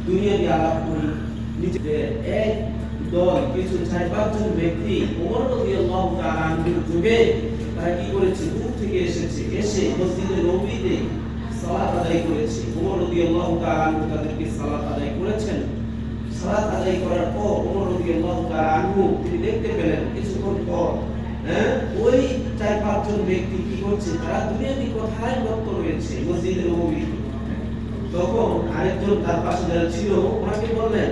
দুনিয়াবি আলাপ করি। নিজেদের এক দল কিছু 4-5 জন ব্যক্তি ওমর রাদিয়াল্লাহু তাআলা আনহুর যুগে তারা কি করেছে, দূর থেকে এসে মসজিদে নববীতে সালাত আদায় করেছে। ওমর রাদিয়াল্লাহু তাআলা আনহু তাদেরকে সালাত আদায় করেছেন। সালাত আদায় করার পর ওমর রাদিয়াল্লাহু তাআলা আনহু তিনি দেখতে পেলেন কিছুক্ষণ পর ওই 4-5 জন ব্যক্তি কি করছে, তারা দুনিয়াবি কথায় মত্ত রয়েছে মসজিদে নববীতে। তখন আরেকজন তার পাশে যারা ছিল ওনাকে বললেন,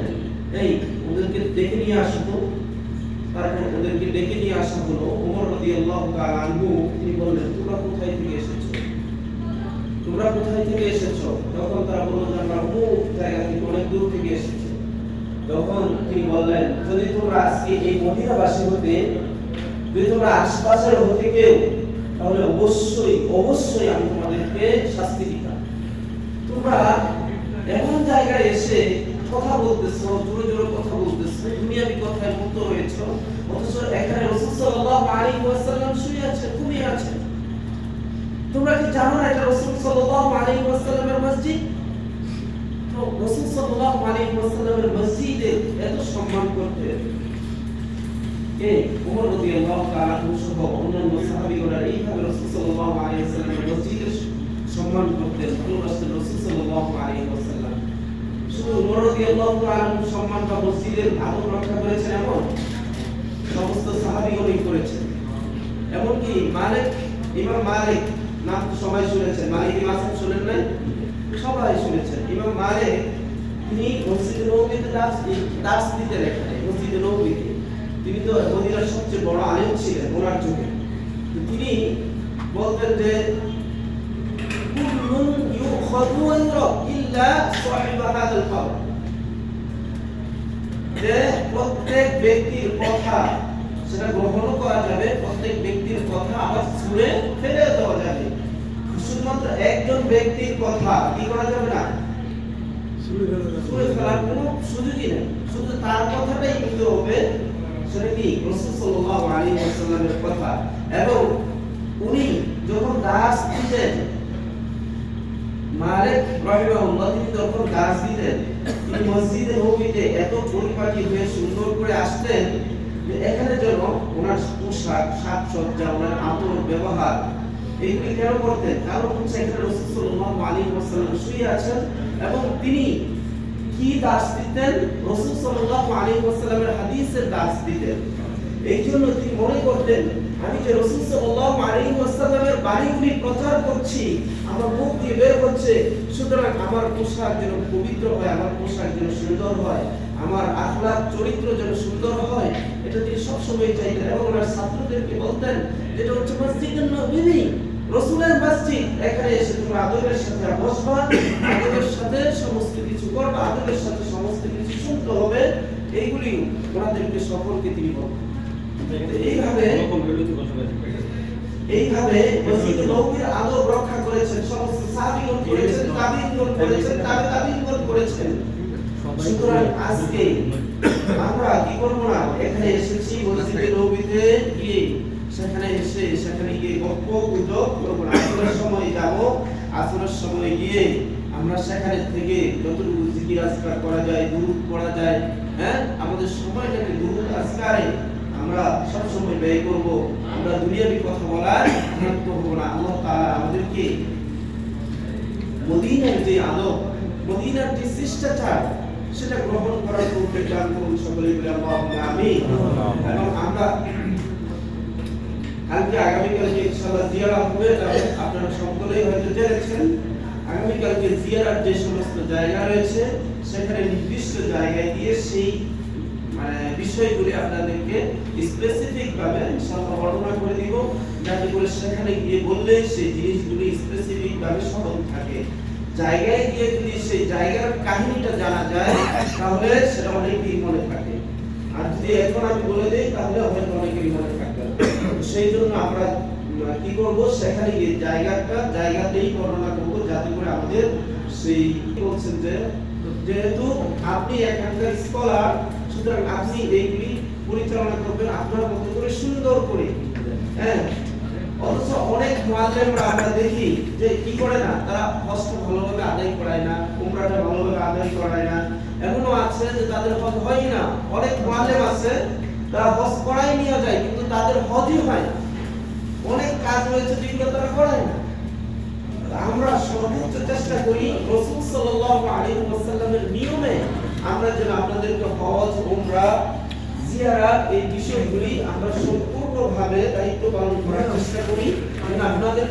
এই ওদেরকে ডেকে নিয়ে আসো তো। তারপর ওদেরকে ডেকে নিয়ে আসা হলো। ওমর রাদিয়াল্লাহু তাআলা আনহু তিনি বললেন, তোমরা কোথায় থেকে এসেছো? তোমরা কোথায় থেকে এসেছো? তখন তারা বলল যে আমরা অমুক জায়গা থেকে অনেক দূর থেকে এসেছি। তখন তিনি বললেন, যদি তোমরা আজকে এই মদিনাবাসী হতে, যদি তোমরা আশপাশের হতে কেউ, তাহলে অবশ্যই আমি তোমাদেরকে শাস্তি দিতাম। তোমরা এমন জায়গায় এসে কথা বলতেছো, জোরে জোরে কথা বলতেছো, দুনিয়াবি কথায় মত্ত রয়েছো, অথচ এখানে রাসূল সাল্লাল্লাহু আলাইহি ওয়াসাল্লাম শুয়ে আছেন, ঘুমিয়ে আছেন। তোমরা কি জানো না এটা রাসূল সাল্লাল্লাহু আলাইহি ওয়াসাল্লামের মসজিদ? তো রাসূল সাল্লাল্লাহু আলাইহি ওয়াসাল্লামের মসজিদে এত সম্মান করতে কে ওমর রাদিয়াল্লাহু তাআলা সহ অন্যান্য সাহাবীগণ এইভাবে রাসূল সাল্লাল্লাহু আলাইহি ওয়াসাল্লামের মসজিদের সম্মান করতেন। রাসূল সাল্লাল্লাহু আলাইহি ওয়াসাল্লাম শুধু ওমর রাদিয়াল্লাহু তাআলা সম্মান বা মসজিদের আদব রক্ষা করেছেন এমন সমস্ত সাহাবীগণই করেছেন। এমনকি ইমাম মালিক নাম সবাই শুনেছেন, মালিক ইমাম শুনেন নাই? সবাই শুনেছেন। ইমাম মালিক তিনি মসজিদে নববীতে দাস দিতেন। এখানে মসজিদে নববীতে তিনি তো মদিনার সবচেয়ে বড় আলেম ছিলেন ওনার যুগে। তিনি বলতেন যে কুল্লুন ইউখাযু ওয়া ইউরাদ ইল্লা সাহিবা হাদাল কবর, যে প্রত্যেক ব্যক্তির কথা সেটা গ্রহণ করা যাবে, প্রত্যেক ব্যক্তির কথা আবার ছুঁড়ে ফেলে দেওয়া যাবে। শুধুমাত্র একজন ব্যক্তির কথা কি করা যাবে না, ছুঁড়ে ফেলার কোনো সুযোগই নেই। শুধু তার কথাটাই কিন্তু হবে, সেটা কি রাসূল সাল্লাল্লাহু আলাইহি ওয়াসাল্লামের কথা। এবং উনি যখন দাস দিতেন, মালিক রাহিমাহুল্লাহ তিনি যখন দাস দিতেন, তিনি মসজিদে নববীতে এত পরিপাটি হয়ে সুন্দর করে আসতেন যে এখানে যেন ওনার পোশাক, সাজসজ্জা, ওনার আদর ব্যবহার এইগুলি কেন করতেন? কারণ হচ্ছে এখানে রাসূল সাল্লাল্লাহু আলাইহি ওয়াসাল্লাম শুয়ে আছেন এবং তিনি কি দাস দিতেন? রাসূল সাল্লাল্লাহু আলাইহি ওয়াসাল্লামের হাদিসের দাস দিতেন। এই জন্য তিনি মনে করতেন, আমি যে রাসূল সাল্লাল্লাহু আলাইহি ওয়াসাল্লামের বাণীগুলি প্রচার করছি, আমার মুখ দিয়ে বের হচ্ছে, সুতরাং আমার পোশাক যেন পবিত্র হয়, আমার পোশাক যেন সুন্দর হয়, আমার আখলাক চরিত্র যেন সুন্দর হয়, এটা তিনি সবসময় চাইতেন। এবং ওনার ছাত্রদেরকে বলতেন, যেটা হচ্ছে মসজিদুন নববী, রাসূলের মসজিদ, এখানে এসে তোমরা আদবের সাথে বসবা, আদবের সাথে সমস্ত কিছু করবা, আদবের সাথে সমস্ত কিছু শুনতে হবে। এইগুলি ওনাদেরকে সকলকে তিনি বলতেন। এইভাবে মসজিদে নববীর আদব রক্ষা করেছেন সমস্ত সাহাবীগণ, করেছেন তাবিঈনগণ, করেছেন তাবিঈনগণ করেছেন। সুতরাং আজকে আমরা কি করব না, এখানে এসেছি মসজিদে নববীতে গিয়ে সেখানে গিয়ে গল্প গুজব করব না। আসরের সময় যাব, আসরের সময় গিয়ে আমরা সেখানে থেকে যতটুকু জিকির আজকার করা যায়, দুরূদ পড়া যায়, আমাদের সময়টাকে দুরূদ আজকারে আমরা সব সময় ব্যয় করব। আমরা দুনিয়াবি কথা বলার করব না। আল্লাহ তাআলা আমাদেরকে মদিনার যে আদব, মদিনার যে শিষ্টাচার, সেটা গ্রহণ করার তৌফিক দান করুন সকলে বলে আল্লাহুম্মা আমিন। এবং আমরা কালকে আগামীকালকে ইনশাআল্লাহ জিয়ারা হবে, আপনারা সকলেই হয়তো জেনেছেন। আগামীকালকে জিয়ারার যে সমস্ত জায়গা রয়েছে, সেখানে নির্দিষ্ট জায়গায় গিয়ে সেই বিষয়গুলি আপনাদেরকে স্পেসিফিক ভাবে ইনশাআল্লাহ বর্ণনা করে দিব, যাতে করে সেখানে গিয়ে বললে সেই জিনিসগুলি স্পেসিফিক ভাবে স্মরণ থাকে। জায়গায় গিয়ে যদি সেই জায়গার কাহিনীটা জানা যায়, তাহলে সেটা অনেকেই মনে থাকে। আর যদি এখন আমি বলে দেই, তাহলে হয়তো অনেকেরই মনে থাকবে। সেই জন্য আমরা কি করব, সেখানে গিয়ে জায়গাতেই বর্ণনা করব, যাতে করে আমাদের সেই বলছেন যে যেহেতু আপনি এখানকার স্কলার, সুতরাং আপনি এইগুলি পরিচালনা করবেন আপনার মতো করে, সুন্দর করে। অথচ অনেক মুআল্লিমরা আমরা দেখি যে কি করে না, তারা হজটা ভালোভাবে আদায় করায় না, উমরাটা ভালোভাবে আদায় করায় না। এমনও আছে যে তাদের হজ হয় না। অনেক মুআল্লিম আছে তারা হজ করাই নিয়ে যায় কিন্তু তাদের হজই হয় না। অনেক কাজ রয়েছে যেগুলো তারা করায় না। আমরা সর্বোচ্চ চেষ্টা করি রাসূল সাল্লাল্লাহু আলাইহি ওয়াসাল্লামের নিয়মে আমরা যেন আপনাদেরকে হজ, উমরা, জিয়ারা এই বিষয়গুলি আমরা সম্পূর্ণভাবে দায়িত্ব পালন করার চেষ্টা করি, আপনাদের